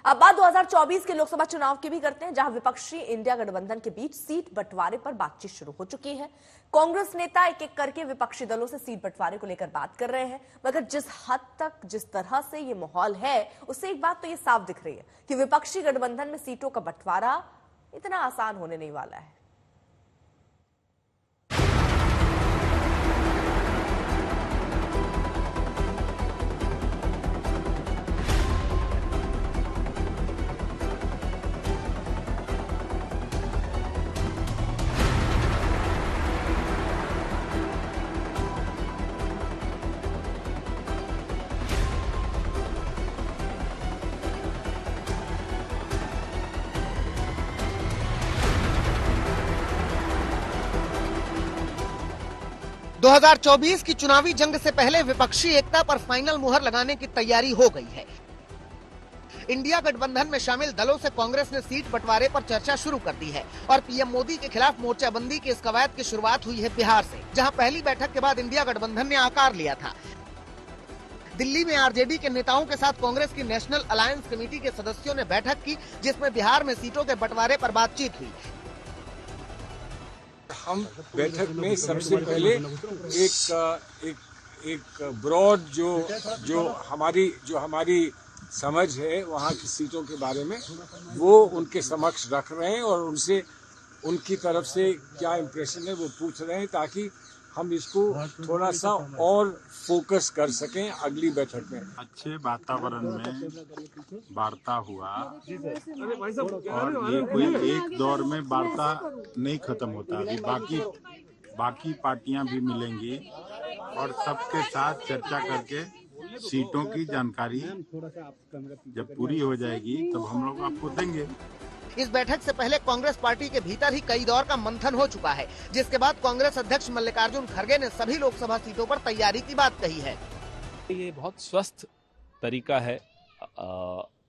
अब बात 2024 के लोकसभा चुनाव की भी करते हैं, जहां विपक्षी इंडिया गठबंधन के बीच सीट बंटवारे पर बातचीत शुरू हो चुकी है। कांग्रेस नेता एक एक करके विपक्षी दलों से सीट बंटवारे को लेकर बात कर रहे हैं, मगर जिस हद तक जिस तरह से ये माहौल है, उससे एक बात तो ये साफ दिख रही है कि विपक्षी गठबंधन में सीटों का बंटवारा इतना आसान होने नहीं वाला है। 2024 की चुनावी जंग से पहले विपक्षी एकता पर फाइनल मुहर लगाने की तैयारी हो गई है। इंडिया गठबंधन में शामिल दलों से कांग्रेस ने सीट बंटवारे पर चर्चा शुरू कर दी है और पीएम मोदी के खिलाफ मोर्चाबंदी की इस कवायद की शुरुआत हुई है बिहार से, जहां पहली बैठक के बाद इंडिया गठबंधन ने आकार लिया था। दिल्ली में आरजेडी के नेताओं के साथ कांग्रेस की नेशनल अलायंस कमेटी के सदस्यों ने बैठक की, जिसमें बिहार में सीटों के बंटवारे पर बातचीत हुई। हम बैठक में सबसे पहले एक ब्रॉड जो हमारी समझ है वहाँ की सीटों के बारे में वो उनके समक्ष रख रहे हैं और उनसे उनकी तरफ से क्या इम्प्रेशन है वो पूछ रहे हैं, ताकि हम इसको थोड़ा सा और फोकस कर सकें अगली बैठक में। अच्छे वातावरण में वार्ता हुआ और ये कोई एक दौर में वार्ता नहीं खत्म होता, अभी बाकी पार्टियां भी मिलेंगी और सबके साथ चर्चा करके सीटों की जानकारी जब पूरी हो जाएगी तब हम लोग आपको देंगे। इस बैठक से पहले कांग्रेस पार्टी के भीतर ही कई दौर का मंथन हो चुका है, जिसके बाद कांग्रेस अध्यक्ष मल्लिकार्जुन खड़गे ने सभी लोकसभा सीटों पर तैयारी की बात कही है। ये बहुत स्वस्थ तरीका है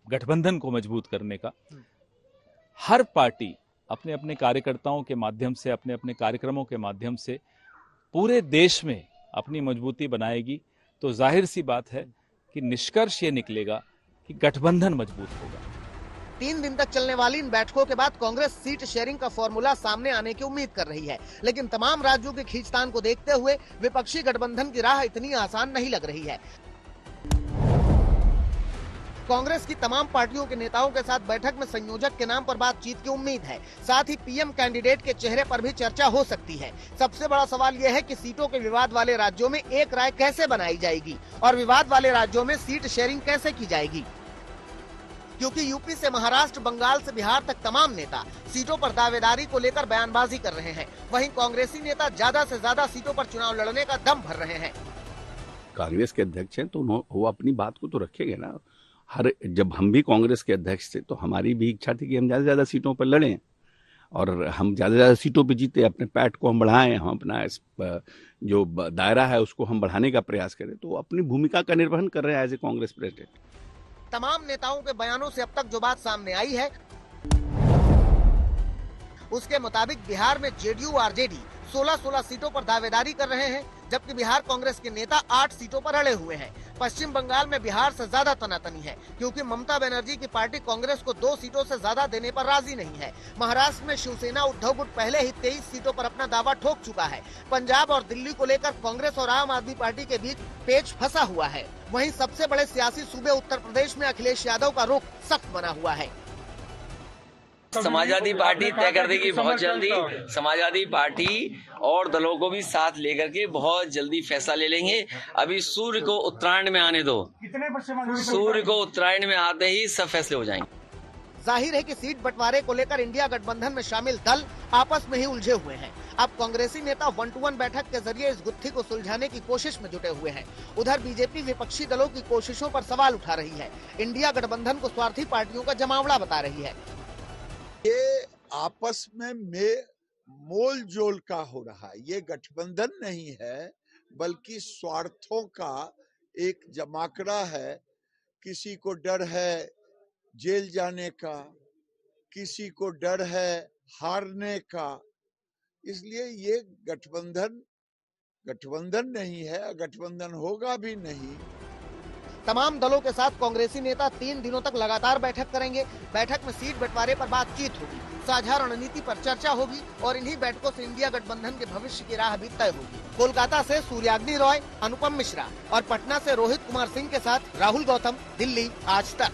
गठबंधन को मजबूत करने का। हर पार्टी अपने अपने कार्यकर्ताओं के माध्यम से, अपने अपने कार्यक्रमों के माध्यम से पूरे देश में अपनी मजबूती बनाएगी, तो जाहिर सी बात है कि निष्कर्ष ये निकलेगा कि गठबंधन मजबूत होगा। 3 दिन तक चलने वाली इन बैठकों के बाद कांग्रेस सीट शेयरिंग का फॉर्मूला सामने आने की उम्मीद कर रही है, लेकिन तमाम राज्यों के खींचतान को देखते हुए विपक्षी गठबंधन की राह इतनी आसान नहीं लग रही है। कांग्रेस की तमाम पार्टियों के नेताओं के साथ बैठक में संयोजक के नाम पर बातचीत की उम्मीद है। साथ ही पीएम कैंडिडेट के चेहरे पर भी चर्चा हो सकती है। सबसे बड़ा सवाल यह है कि सीटों के विवाद वाले राज्यों में एक राय कैसे बनाई जाएगी और विवाद वाले राज्यों में सीट शेयरिंग कैसे की जाएगी, क्योंकि यूपी से महाराष्ट्र, बंगाल से बिहार तक तमाम नेता सीटों पर दावेदारी को लेकर बयानबाजी कर रहे हैं। वहीं कांग्रेसी नेता ज्यादा से ज्यादा सीटों पर चुनाव लड़ने का दम भर रहे हैं। कांग्रेस के अध्यक्ष हैं तो वो अपनी बात को तो रखेंगे ना। जब हम भी कांग्रेस के अध्यक्ष थे तो हमारी भी इच्छा थी कि हम ज्यादा से ज्यादा सीटों पर लड़ें और हम ज्यादा से ज्यादा सीटों पर जीते, अपने पैठ को हम बढ़ाएं, हम अपना जो दायरा है उसको हम बढ़ाने का प्रयास करें। तो अपनी भूमिका का निर्वहन कर रहे हैं एज ए कांग्रेस प्रेसिडेंट। तमाम नेताओं के बयानों से अब तक जो बात सामने आई है उसके मुताबिक बिहार में जेडीयू आरजेडी 16 सीटों पर दावेदारी कर रहे हैं, जबकि बिहार कांग्रेस के नेता 8 सीटों पर अड़े हुए हैं। पश्चिम बंगाल में बिहार से ज्यादा तनातनी है, क्योंकि ममता बनर्जी की पार्टी कांग्रेस को 2 सीटों से ज्यादा देने पर राजी नहीं है। महाराष्ट्र में शिवसेना उद्धव गुट पहले ही 23 सीटों पर अपना दावा ठोक चुका है। पंजाब और दिल्ली को लेकर कांग्रेस और आम आदमी पार्टी के बीच पेच फंसा हुआ है। वहीं सबसे बड़े सियासी सूबे उत्तर प्रदेश में अखिलेश यादव का रुख सख्त बना हुआ है। समाजवादी पार्टी तय कर देगी बहुत जल्दी। समाजवादी पार्टी और दलों को भी साथ लेकर के बहुत जल्दी फैसला ले लेंगे। अभी सूर्य को उत्तरायण में आने दो, सूर्य को उत्तरायण में आते ही सब फैसले हो जाएंगे। जाहिर है कि सीट बंटवारे को लेकर इंडिया गठबंधन में शामिल दल आपस में ही उलझे हुए हैं। अब कांग्रेसी नेता 1-to-1 बैठक के जरिए इस गुत्थी को सुलझाने की कोशिश में जुटे हुए हैं। उधर बीजेपी विपक्षी दलों की कोशिशों पर सवाल उठा रही है। इंडिया गठबंधन को स्वार्थी पार्टियों का जमावड़ा बता रही है। ये आपस में मोल जोल का हो रहा है, ये गठबंधन नहीं है बल्कि स्वार्थों का एक जमाकड़ा है। किसी को डर है जेल जाने का, किसी को डर है हारने का, इसलिए ये गठबंधन नहीं है, गठबंधन होगा भी नहीं। तमाम दलों के साथ कांग्रेसी नेता 3 दिनों तक लगातार बैठक करेंगे। बैठक में सीट बंटवारे पर बातचीत होगी, साझा रणनीति पर चर्चा होगी और इन्हीं बैठकों से इंडिया गठबंधन के भविष्य की राह भी तय होगी। कोलकाता से सूर्याग्नि रॉय, अनुपम मिश्रा और पटना से रोहित कुमार सिंह के साथ राहुल गौतम, दिल्ली, आज तक।